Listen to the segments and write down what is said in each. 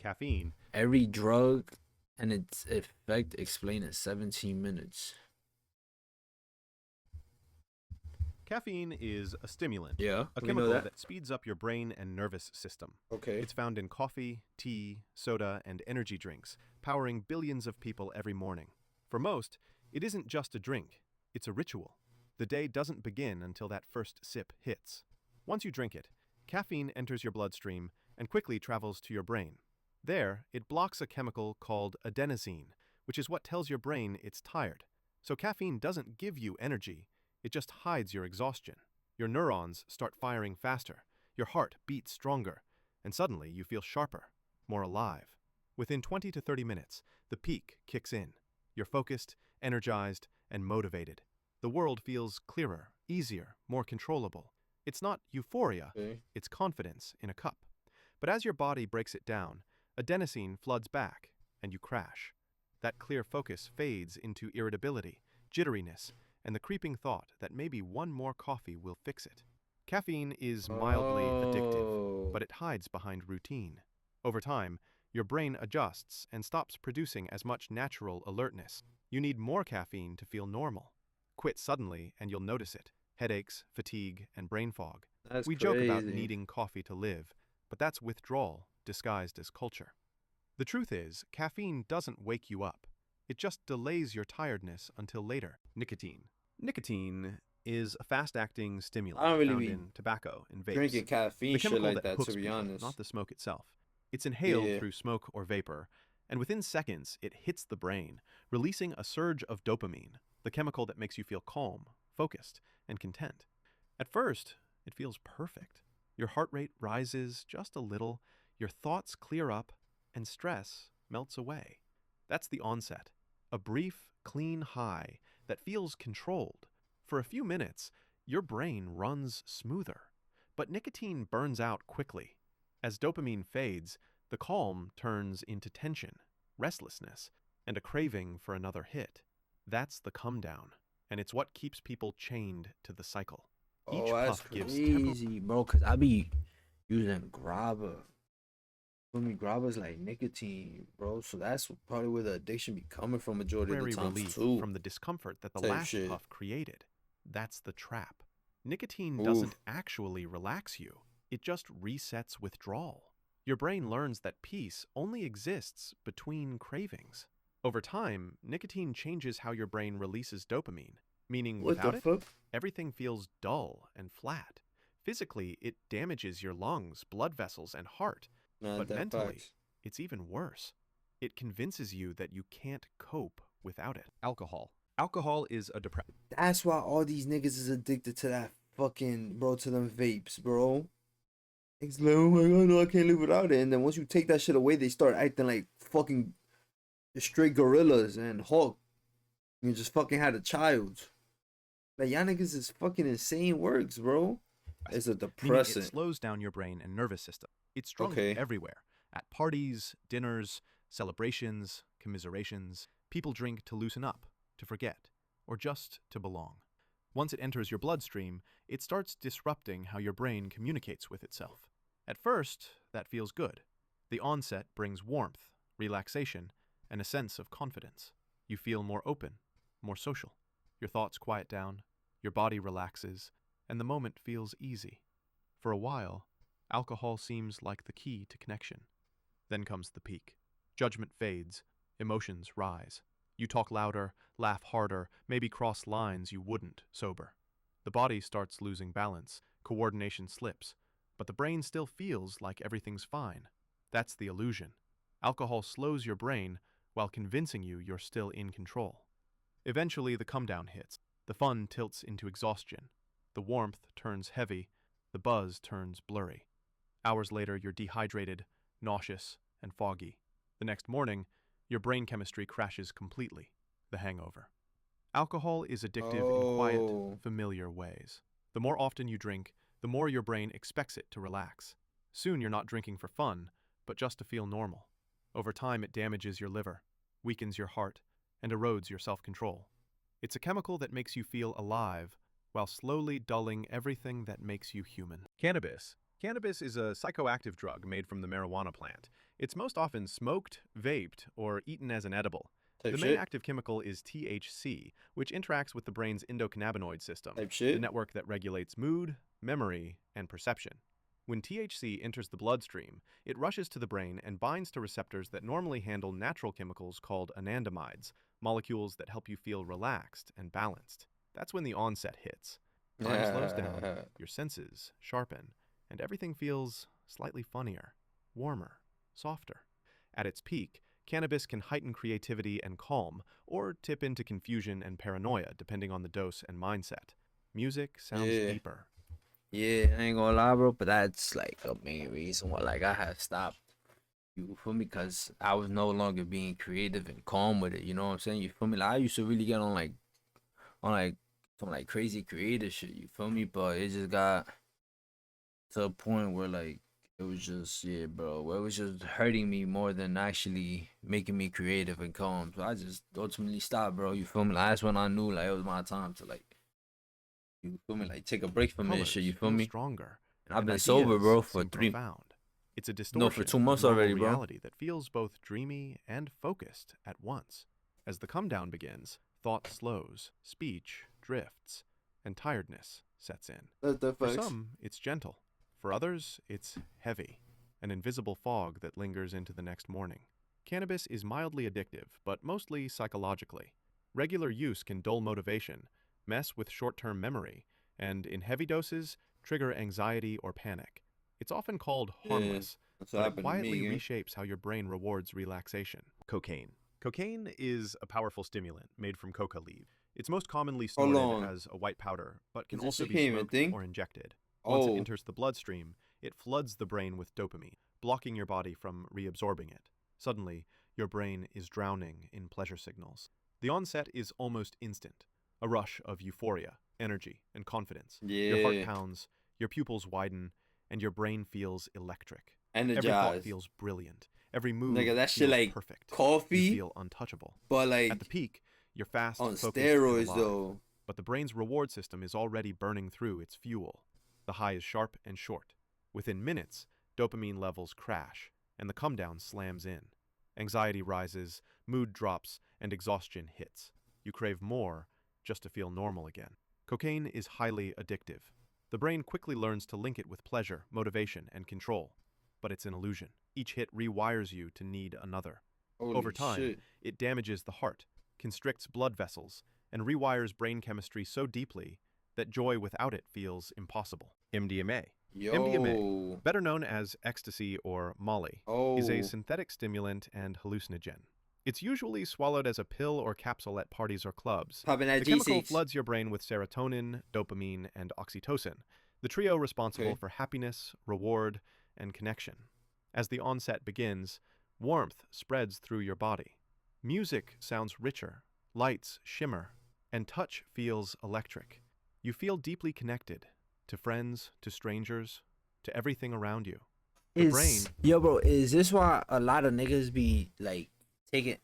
Caffeine. Every drug and its effect explained in 17 minutes. Caffeine is a stimulant, Yeah, a we know chemical that. that speeds up your brain and nervous system. Okay. It's found in coffee, tea, soda, and energy drinks, powering billions of people every morning. For most, it isn't just a drink, it's a ritual. The day doesn't begin until that first sip hits. Once you drink it, caffeine enters your bloodstream and quickly travels to your brain. There, it blocks a chemical called adenosine, which is what tells your brain it's tired. So caffeine doesn't give you energy, it just hides your exhaustion. Your neurons start firing faster, your heart beats stronger, and suddenly you feel sharper, more alive. Within 20 to 30 minutes, the peak kicks in. You're focused, energized, and motivated. The world feels clearer, easier, more controllable. It's not euphoria, Okay. it's confidence in a cup. But as your body breaks it down, adenosine floods back, and you crash. That clear focus fades into irritability, jitteriness, and the creeping thought that maybe one more coffee will fix it. Caffeine is mildly addictive, but it hides behind routine. Over time, your brain adjusts and stops producing as much natural alertness. You need more caffeine to feel normal. Quit suddenly and you'll notice it. Headaches, fatigue, and brain fog. That's We joke about crazy. needing coffee to live, but that's withdrawal disguised as culture. The truth is, caffeine doesn't wake you up. It just delays your tiredness until later. Nicotine. Nicotine is a fast-acting stimulant I don't really found be in tobacco and vapes. drinking caffeine The shit chemical like that that, to hooks be people, honest. not the smoke itself. It's inhaled Yeah. through smoke or vapor, and within seconds it hits the brain, releasing a surge of dopamine, the chemical that makes you feel calm, focused, and content. At first, it feels perfect. Your heart rate rises just a little, your thoughts clear up, and stress melts away. That's the onset. A brief, clean high that feels controlled. For a few minutes, your brain runs smoother. But nicotine burns out quickly. As dopamine fades, the calm turns into tension, restlessness, and a craving for another hit. That's the come down, and it's what keeps people chained to the cycle. Each Oh, that's puff gives temporary. crazy, bro. Cause I be using grabba. For me, grabba's like nicotine, bro. So that's probably where the addiction be coming from majority of the times Relief too. from the discomfort that the Type last shit. puff created. That's the trap. Nicotine Oof. doesn't actually relax you, it just resets withdrawal. Your brain learns that peace only exists between cravings. Over time, nicotine changes how your brain releases dopamine, meaning What the without it, fuck? everything feels dull and flat. Physically, it damages your lungs, blood vessels, and heart. Nah, But that mentally, facts. it's even worse. It convinces you that you can't cope without it. Alcohol. Alcohol is a depressant. That's why all these niggas is addicted to that fucking, bro, to them vapes, bro. It's like, oh my god, no, I can't live without it. And then once you take that shit away, they start acting like fucking straight gorillas and Hulk. You just fucking had a child. Like, y'all niggas is fucking insane works, bro. It's a Meaning depressant. it slows down your brain and nervous system. It's strong Okay. everywhere. At parties, dinners, celebrations, commiserations, people drink to loosen up, to forget, or just to belong. Once it enters your bloodstream, it starts disrupting how your brain communicates with itself. At first, that feels good. The onset brings warmth, relaxation, and a sense of confidence. You feel more open, more social. Your thoughts quiet down, your body relaxes, and the moment feels easy. For a while, alcohol seems like the key to connection. Then comes the peak. Judgment fades, emotions rise. You talk louder, laugh harder, maybe cross lines you wouldn't sober. The body starts losing balance, coordination slips, but the brain still feels like everything's fine. That's the illusion. Alcohol slows your brain while convincing you you're still in control. Eventually, the come down hits. The fun tilts into exhaustion. The warmth turns heavy. The buzz turns blurry. Hours later, you're dehydrated, nauseous, and foggy. The next morning, your brain chemistry crashes completely. The hangover. Alcohol is addictive in quiet, Oh. familiar ways. The more often you drink, the more your brain expects it to relax. Soon you're not drinking for fun, but just to feel normal. Over time, it damages your liver, weakens your heart, and erodes your self-control. It's a chemical that makes you feel alive, while slowly dulling everything that makes you human. Cannabis. Cannabis is a psychoactive drug made from the marijuana plant. It's most often smoked, vaped, or eaten as an edible. Type The main shit. active chemical is THC, which interacts with the brain's endocannabinoid system, Type the shit. network that regulates mood, memory, and perception. When THC enters the bloodstream, it rushes to the brain and binds to receptors that normally handle natural chemicals called anandamides, molecules that help you feel relaxed and balanced. That's when the onset hits. Time slows down, your senses sharpen, and everything feels slightly funnier, warmer, softer. At its peak, cannabis can heighten creativity and calm, or tip into confusion and paranoia depending on the dose and mindset. Music sounds Yeah. deeper. Yeah, I ain't gonna lie, bro, but that's like a main reason why like I have stopped. You feel me? Cause I was no longer being creative and calm with it. You know what I'm saying? You feel me? Like I used to really get on like some like crazy creative shit. You feel me? But it just got to a point where like it was just yeah, bro. Where it was just hurting me more than actually making me creative and calm. So I just ultimately stopped, bro. You feel me? Like that's when I knew like it was my time to like you feel me? Like take a break from this shit. Colors You feel feel me? shroonger, And I've and been sober, ideas bro, for seem 3 profound. It's a no for distortion 2 of months normal already, bro. reality that feels both dreamy and focused at once. As the come down begins, thought slows, speech drifts, and tiredness sets in. That's the For facts. some, it's gentle. For others, it's heavy, an invisible fog that lingers into the next morning. Cannabis is mildly addictive, but mostly psychologically. Regular use can dull motivation, mess with short-term memory, and in heavy doses, trigger anxiety or panic. It's often called Yeah. harmless, That's what but it happened to quietly me, gang. reshapes how your brain rewards relaxation. Cocaine. Cocaine is a powerful stimulant made from coca leaf. It's most commonly Hold snorted on. as a white powder, but can This also shit be can't even smoked think? or injected. Once it Oh. enters the bloodstream, it floods the brain with dopamine, blocking your body from reabsorbing it. Suddenly, your brain is drowning in pleasure signals. The onset is almost instant, a rush of euphoria, energy, and confidence. Your heart Yeah. pounds, your pupils widen, and your brain feels electric. Every thought Energized. feels brilliant. Every move Nigga, that shit feels like perfect. You coffee, feel untouchable. but At like the peak, you're fast, on focused, and steroids alive. though. But the brain's reward system is already burning through its fuel. The high is sharp and short. Within minutes, dopamine levels crash, and the come down slams in. Anxiety rises, mood drops, and exhaustion hits. You crave more just to feel normal again. Cocaine is highly addictive. The brain quickly learns to link it with pleasure, motivation, and control. But it's an illusion. Each hit rewires you to need another. Holy Over time, shit. it damages the heart, constricts blood vessels, and rewires brain chemistry so deeply that joy without it feels impossible. MDMA. Yo. Better known as ecstasy or Molly, is a Oh. synthetic stimulant and hallucinogen. It's usually swallowed as a pill or capsule at parties or clubs. Popping that The chemical G6. floods your brain with serotonin, dopamine, and oxytocin, the trio responsible Okay. for happiness, reward, and connection. As the onset begins, warmth spreads through your body. Music sounds richer, lights shimmer, and touch feels electric. You feel deeply connected to friends, to strangers, to everything around you. The brain, Yo, bro, is this why a lot of niggas be like taking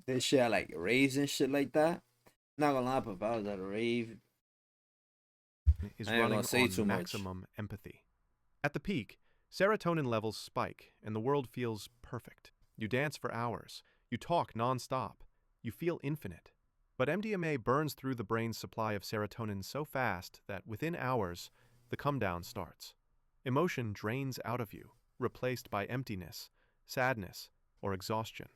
This shit at, like raves and shit like that. Not gonna lie, but if I was at a rave, is I ain't running gonna say on too much. maximum empathy. At the peak, serotonin levels spike and the world feels perfect. You dance for hours. You talk nonstop. You feel infinite. But MDMA burns through the brain's supply of serotonin so fast that within hours, the come down starts. Emotion drains out of you, replaced by emptiness, sadness, or exhaustion.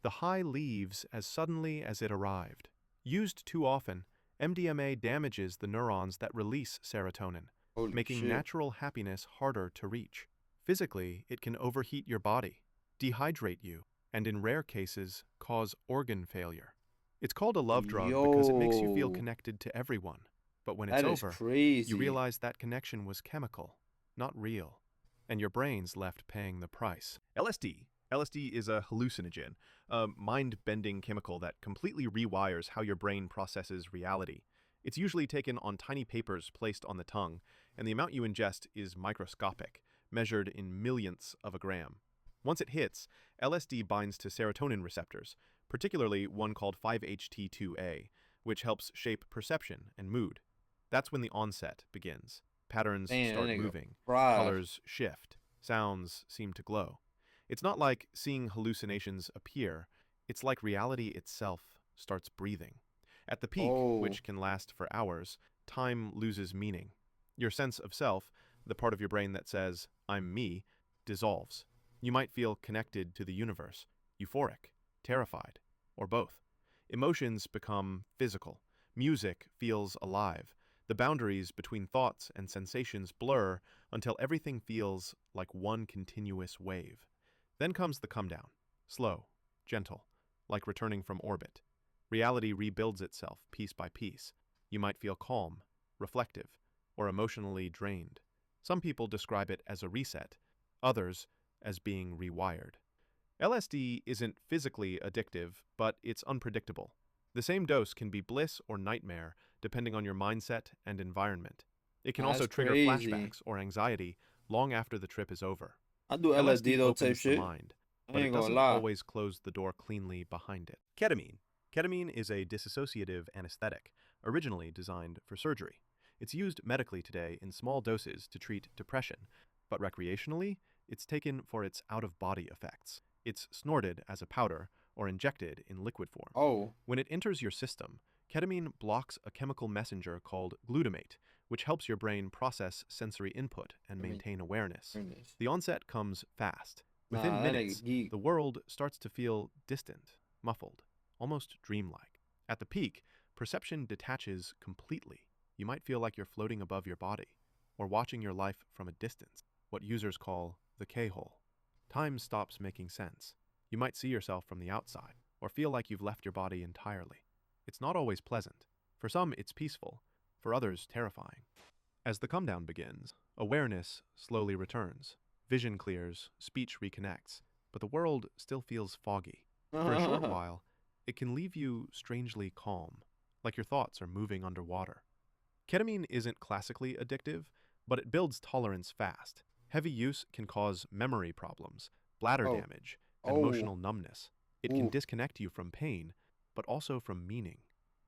The high leaves as suddenly as it arrived. Used too often, MDMA damages the neurons that release serotonin, Holy making shit. natural happiness harder to reach. Physically, it can overheat your body, dehydrate you, and in rare cases, cause organ failure. It's called a love drug because it makes you feel Yo. connected to everyone. But when it's That is over, crazy. you realize that connection was chemical, not real, and your brain's left paying the price. LSD. LSD is a hallucinogen, a mind-bending chemical that completely rewires how your brain processes reality. It's usually taken on tiny papers placed on the tongue, and the amount you ingest is microscopic, measured in millionths of a gram. Once it hits, LSD binds to serotonin receptors, particularly one called 5-HT2A, which helps shape perception and mood. That's when the onset begins. Patterns Damn, start that nigga moving, fried. colors shift, sounds seem to glow. It's not like seeing hallucinations appear, it's like reality itself starts breathing. At the peak, Oh. which can last for hours, time loses meaning. Your sense of self, the part of your brain that says, I'm me, dissolves. You might feel connected to the universe, euphoric, terrified, or both. Emotions become physical. Music feels alive. The boundaries between thoughts and sensations blur until everything feels like one continuous wave. Then comes the come down, slow, gentle, like returning from orbit. Reality rebuilds itself piece by piece. You might feel calm, reflective, or emotionally drained. Some people describe it as a reset, others as being rewired. LSD isn't physically addictive, but it's unpredictable. The same dose can be bliss or nightmare, depending on your mindset and environment. It can also That's trigger crazy. flashbacks or anxiety long after the trip is over. I do LSD though type opens the shit. mind, I but it ain't gonna doesn't lie. always close the door cleanly behind it. Ketamine. Ketamine is a dissociative anesthetic, originally designed for surgery. It's used medically today in small doses to treat depression, but recreationally, it's taken for its out-of-body effects. It's snorted as a powder or injected in liquid form. Oh. When it enters your system, ketamine blocks a chemical messenger called glutamate, which helps your brain process sensory input and maintain awareness. The onset comes fast. Within Nah, that minutes, nigga geek. the world starts to feel distant, muffled, almost dreamlike. At the peak, perception detaches completely. You might feel like you're floating above your body, or watching your life from a distance, what users call the K-hole. Time stops making sense. You might see yourself from the outside, or feel like you've left your body entirely. It's not always pleasant. For some, it's peaceful. For others, terrifying. As the come-down begins, awareness slowly returns. Vision clears, speech reconnects, but the world still feels foggy. For a short while, it can leave you strangely calm, like your thoughts are moving underwater. Ketamine isn't classically addictive, but it builds tolerance fast. Heavy use can cause memory problems, bladder Oh. damage, and Oh. emotional numbness. It can Ooh. disconnect you from pain, but also from meaning.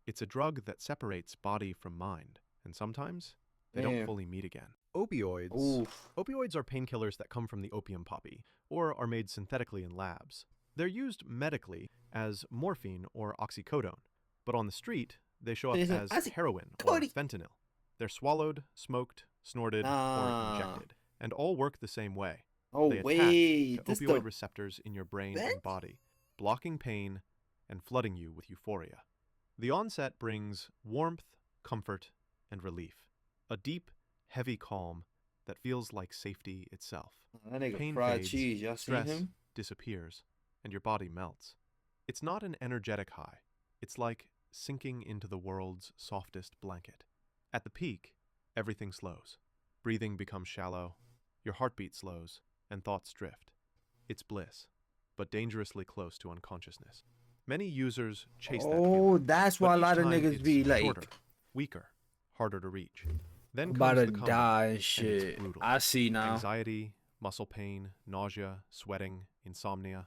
It's a drug that separates body from mind, and sometimes they don't Damn. fully meet again. Opioids. Oof. Opioids are painkillers that come from the opium poppy, or are made synthetically in labs. They're used medically as morphine or oxycodone, but on the street, they show up Listen, as heroin or fentanyl. They're swallowed, smoked, snorted, or injected, and all work the same way. Oh They attach wait, to this opioid the receptors in your brain What? and body, blocking pain and flooding you with euphoria. The onset brings warmth, comfort, and relief. A deep, heavy calm that feels like safety itself. that nigga Pain fried fades, cheese. Y'all seen stress him? disappears, and your body melts. It's not an energetic high. It's like sinking into the world's softest blanket. At the peak, everything slows. Breathing becomes shallow, your heartbeat slows, and thoughts drift. It's bliss, but dangerously close to unconsciousness. Many users chase that Oh, feeling, that's but why a each lot of time niggas it's be like shorter, weaker, harder to reach. Then About comes to the come die down, and shit. it's brutal. I see now. Anxiety, muscle pain, nausea, sweating, insomnia.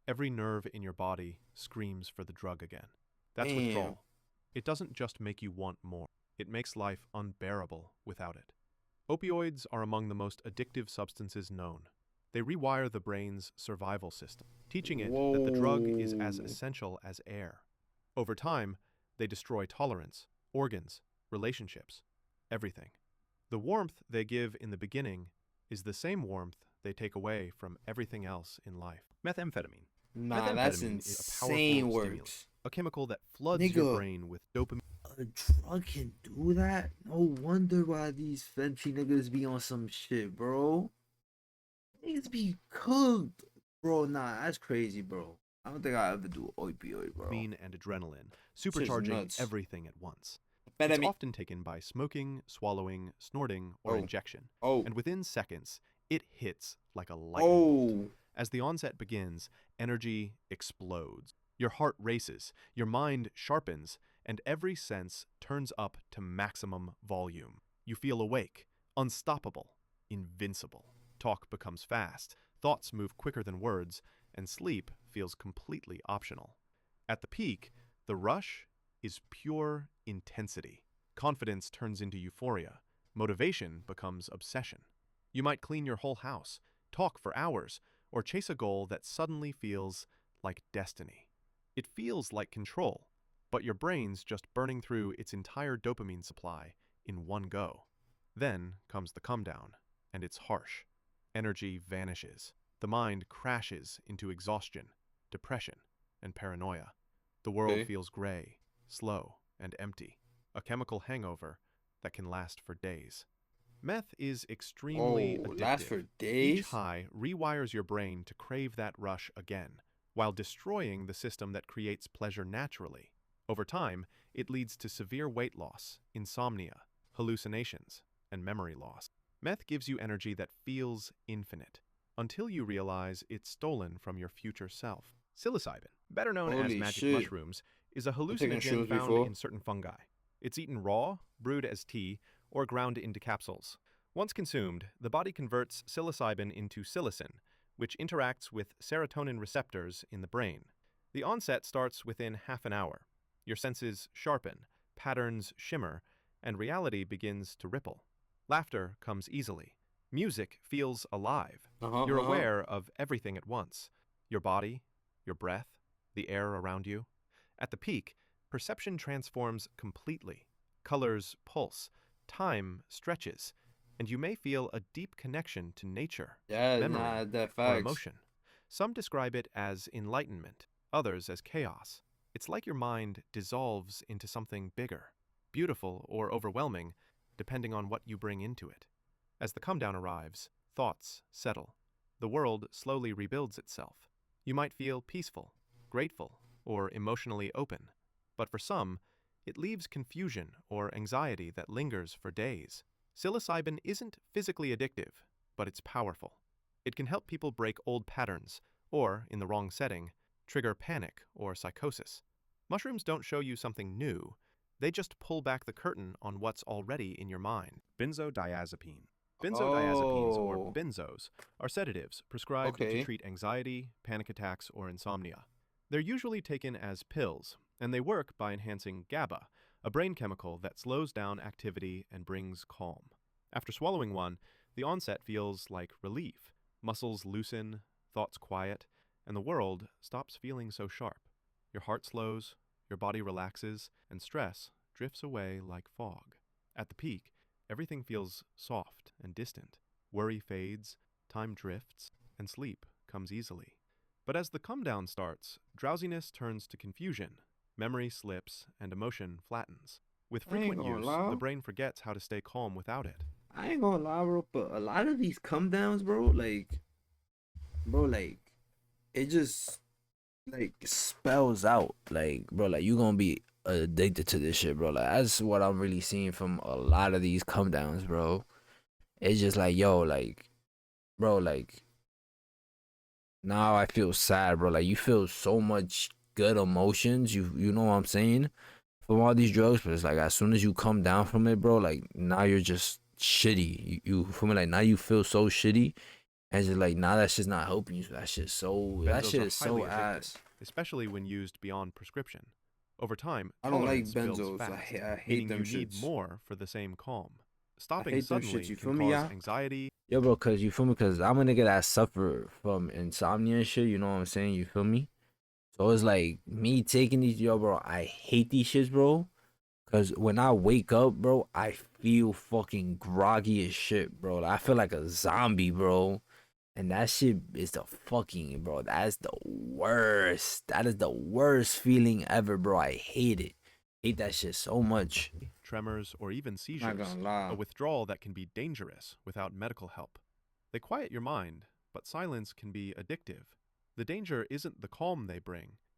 Every nerve in your body screams for the drug again. That's Damn. withdrawal. It doesn't just make you want more. It makes life unbearable without it. Opioids are among the most addictive substances known. They rewire the brain's survival system, teaching it that the drug is as Whoa. essential as air. Over time, they destroy tolerance, organs, relationships, everything. The warmth they give in the beginning is the same warmth they take away from everything else in life. Methamphetamine. Nah, that's Methamphetamine is a powerful insane stimulant, works. a chemical that floods your Nigga. brain with dopamine. A drug can do that? No wonder why these Fenty niggas be on some shit, bro. Niggas be cooked, bro. Nah, that's crazy, bro. I don't think I'll ever do opioid, bro. And adrenaline, supercharging nuts. everything at once. Bet It's I mean- often taken by smoking, swallowing, snorting, or Oh. injection, Oh, and within seconds, it hits like a lightning bolt. oh, As the onset begins, energy explodes. Your heart races, your mind sharpens, and every sense turns up to maximum volume. You feel awake, unstoppable, invincible. Talk becomes fast, thoughts move quicker than words, and sleep feels completely optional. At the peak, the rush is pure intensity. Confidence turns into euphoria. Motivation becomes obsession. You might clean your whole house, talk for hours, or chase a goal that suddenly feels like destiny. It feels like control, but your brain's just burning through its entire dopamine supply in one go. Then comes the come down, and it's harsh. Energy vanishes. The mind crashes into exhaustion, depression, and paranoia. The world Okay. feels gray, slow, and empty, a chemical hangover that can last for days. Meth is extremely Oh, last addictive. for Each days? high rewires your brain to crave that rush again, while destroying the system that creates pleasure naturally. Over time, it leads to severe weight loss, insomnia, hallucinations, and memory loss. Meth gives you energy that feels infinite, until you realize it's stolen from your future self. Psilocybin, better known as Holy magic shit. mushrooms, is a I've taken hallucinogen shrooms found before. in certain fungi. It's eaten raw, brewed as tea, or ground into capsules. Once consumed, the body converts psilocybin into psilocin, which interacts with serotonin receptors in the brain. The onset starts within half an hour. Your senses sharpen, patterns shimmer, and reality begins to ripple. Laughter comes easily. Music feels alive. You're aware of everything at once: your body, your breath, the air around you. At the peak, perception transforms completely. Colors pulse, time stretches, and you may feel a deep connection to nature, Yeah, memory, nah, that or facts. emotion. Some describe it as enlightenment, others as chaos. It's like your mind dissolves into something bigger, beautiful or overwhelming, depending on what you bring into it. As the come down arrives, thoughts settle. The world slowly rebuilds itself. You might feel peaceful, grateful, or emotionally open, but for some, it leaves confusion or anxiety that lingers for days. Psilocybin isn't physically addictive, but it's powerful. It can help people break old patterns, or, in the wrong setting, trigger panic or psychosis. Mushrooms don't show you something new, they just pull back the curtain on what's already in your mind. Benzodiazepine. Benzodiazepines, or Oh, benzos, are sedatives prescribed to okay. treat anxiety, panic attacks, or insomnia. They're usually taken as pills, and they work by enhancing GABA, a brain chemical that slows down activity and brings calm. After swallowing one, the onset feels like relief. Muscles loosen, thoughts quiet, and the world stops feeling so sharp. Your heart slows, your body relaxes, and stress drifts away like fog. At the peak, everything feels soft and distant. Worry fades, time drifts, and sleep comes easily. But as the come down starts, drowsiness turns to confusion, memory slips, and emotion flattens. With I ain't frequent gonna use, the lie. brain forgets how to stay calm without it. I ain't gonna lie, bro, but a lot of these come downs, bro, like, it just, like, spells out. Like, bro, like, you gonna be addicted to this shit, bro. Like, that's what I'm really seeing from a lot of these come downs, bro. It's just like, yo, like, bro, like, now I feel sad, bro. Like, you feel so much good emotions, you know what I'm saying? From all these drugs, but it's like, as soon as you come down from it, bro, like, now you're just shitty. You feel me? Like, now you feel so shitty. And just like, nah, that shit's not helping you. That shit Benzos are is highly so addictive, ass. especially when used beyond prescription. Over time, I don't like tolerance builds benzos. fast, I hate meaning them you need shits. more for the same calm. I Stopping hate them shits. suddenly You can feel me, cause yeah? anxiety. Yo, bro, cause you feel me? Cause I'm a nigga that suffer from insomnia and shit. You know what I'm saying? You feel me? So it's like me taking these, yo, bro. I hate these shits, bro. Cause when I wake up, bro, I feel fucking groggy as shit, bro. Like, I feel like a zombie, bro. And that shit is the fucking, bro. That's the worst. That is the worst feeling ever, bro. I hate it. Hate that shit so much. Tremors, or even Not seizures, gonna a lie. withdrawal that can be dangerous without medical help. They quiet your mind, but silence can be addictive. The danger isn't the calm they bring,